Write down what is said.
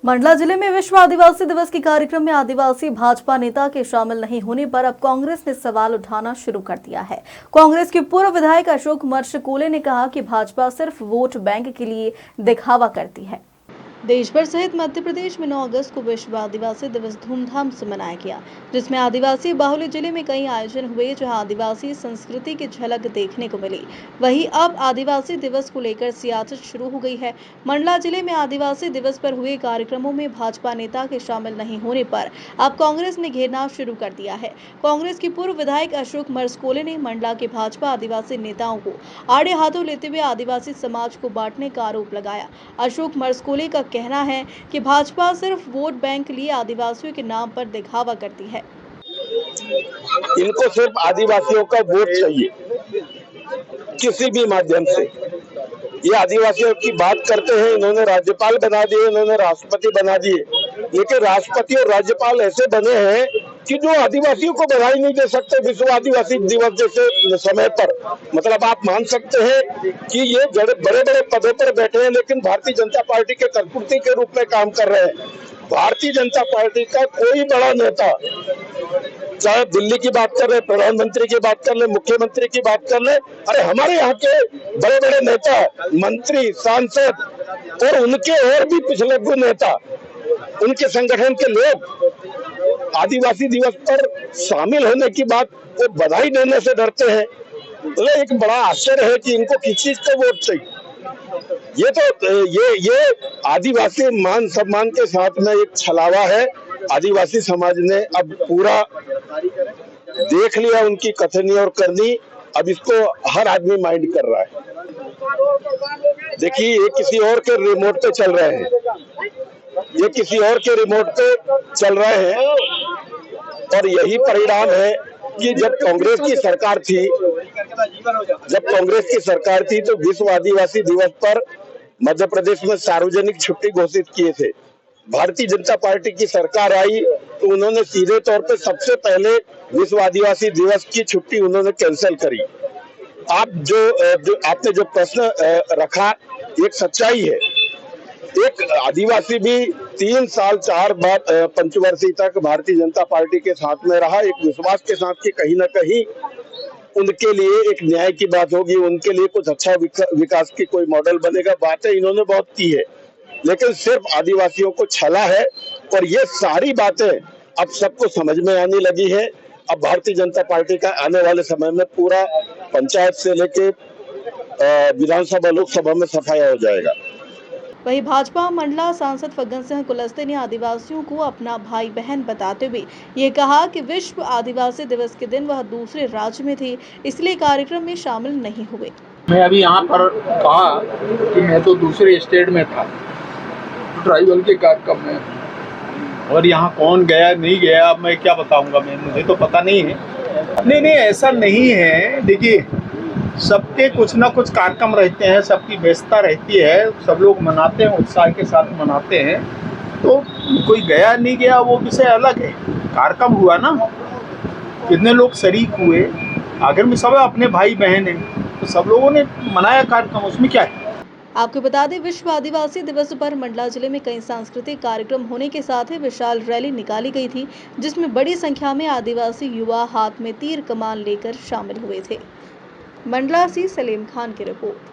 मंडला जिले में विश्व आदिवासी दिवस के कार्यक्रम में आदिवासी भाजपा नेता के शामिल नहीं होने पर अब कांग्रेस ने सवाल उठाना शुरू कर दिया है। कांग्रेस के पूर्व विधायक अशोक मर्शकोले ने कहा कि भाजपा सिर्फ वोट बैंक के लिए दिखावा करती है। देश भर सहित मध्य प्रदेश में 9 अगस्त को विश्व आदिवासी दिवस धूमधाम से मनाया गया, जिसमें आदिवासी बाहुल्य जिले में कई आयोजन हुए जहां आदिवासी संस्कृति की झलक देखने को मिली। वहीं अब आदिवासी दिवस को लेकर सियासत शुरू हो गई है। मंडला जिले में आदिवासी दिवस पर हुए कार्यक्रमों में भाजपा नेता के शामिल नहीं होने पर अब कांग्रेस ने घेरना शुरू कर दिया है। कांग्रेस के पूर्व विधायक अशोक मर्शकोले ने मंडला के भाजपा आदिवासी नेताओं को आड़े हाथों लेते हुए आदिवासी समाज को बांटने का आरोप लगाया। अशोक मर्शकोले का कहना है कि भाजपा सिर्फ वोट बैंक के लिए आदिवासियों के नाम पर दिखावा करती है। इनको सिर्फ आदिवासियों का वोट चाहिए किसी भी माध्यम से। ये आदिवासियों की बात करते हैं, इन्होंने राज्यपाल बना दिए, इन्होंने राष्ट्रपति बना दिए, लेकिन राष्ट्रपति और राज्यपाल ऐसे बने हैं कि जो आदिवासियों को बधाई नहीं दे सकते विश्व आदिवासी दिवस जैसे समय पर। मतलब आप मान सकते हैं कि ये बड़े बड़े पदों पर बैठे हैं, लेकिन भारतीय जनता पार्टी के कठपुतली के रूप में काम कर रहे हैं। भारतीय जनता पार्टी का कोई बड़ा नेता, चाहे दिल्ली की बात कर ले, प्रधानमंत्री की बात कर ले, मुख्यमंत्री की बात कर ले, अरे हमारे यहाँ के बड़े बड़े नेता, मंत्री, सांसद और उनके और भी पिछले नेता, उनके संगठन के लोग आदिवासी दिवस पर शामिल होने की बात वो बधाई देने से डरते हैं। तो एक बड़ा आश्चर्य है कि इनको किस चीज का वोट चाहिए। ये आदिवासी मान सम्मान के साथ में एक छलावा है। आदिवासी समाज ने अब पूरा देख लिया उनकी कथनी और करनी, अब इसको हर आदमी माइंड कर रहा है। देखिए ये किसी और के रिमोट पे चल रहे हैं, ये किसी और के रिमोट पे चल रहे हैं और यही परिणाम है कि जब कांग्रेस की सरकार थी तो विश्व आदिवासी दिवस पर मध्य प्रदेश में सार्वजनिक छुट्टी घोषित किए थे। भारतीय जनता पार्टी की सरकार आई तो उन्होंने सीधे तौर पे सबसे पहले विश्व आदिवासी दिवस की छुट्टी उन्होंने कैंसिल करी। आपने जो प्रश्न रखा एक सच्चाई है। एक आदिवासी भी 3 साल 4 बार पंचवर्षीय तक भारतीय जनता पार्टी के साथ में रहा, एक विश्वास के साथ कि कहीं ना कहीं उनके लिए एक न्याय की बात होगी, उनके लिए कुछ अच्छा विकास की कोई मॉडल बनेगा। बातें इन्होंने बहुत की है, लेकिन सिर्फ आदिवासियों को छला है और ये सारी बातें अब सबको समझ में आने लगी है। अब भारतीय जनता पार्टी का आने वाले समय में पूरा पंचायत से लेके विधानसभा लोकसभा में सफाया हो जाएगा। वहीं भाजपा मंडला सांसद फग्गन सिंह कुलस्ते ने आदिवासियों को अपना भाई बहन बताते हुए ये कहा कि विश्व आदिवासी दिवस के दिन वह दूसरे राज्य में थे, इसलिए कार्यक्रम में शामिल नहीं हुए। मैं अभी यहाँ पर कहा कि मैं तो दूसरे स्टेट में था, ट्राइबल के कार्यक्रम में, और यहाँ कौन गया नहीं गया अब मैं क्या बताऊंगा, मुझे तो पता नहीं है। नहीं ऐसा नहीं है। देखिए सबके कुछ ना कुछ कार्यक्रम रहते हैं, सबकी व्यस्तता रहती है, सब लोग मनाते हैं, उत्साह के साथ मनाते हैं। तो कोई गया नहीं गया वो विषय अलग है। कार्यक्रम हुआ ना, कितने लोग शरीक हुए, आखिर में सब अपने भाई बहन हैं, तो सब लोगों ने मनाया कार्यक्रम, उसमें क्या है। आपको बता दें विश्व आदिवासी दिवस पर मंडला जिले में कई सांस्कृतिक कार्यक्रम होने के साथ ही विशाल रैली निकाली गई थी, जिसमें बड़ी संख्या में आदिवासी युवा हाथ में तीर कमान लेकर शामिल हुए थे। मंडला से सलीम खान की रिपोर्ट।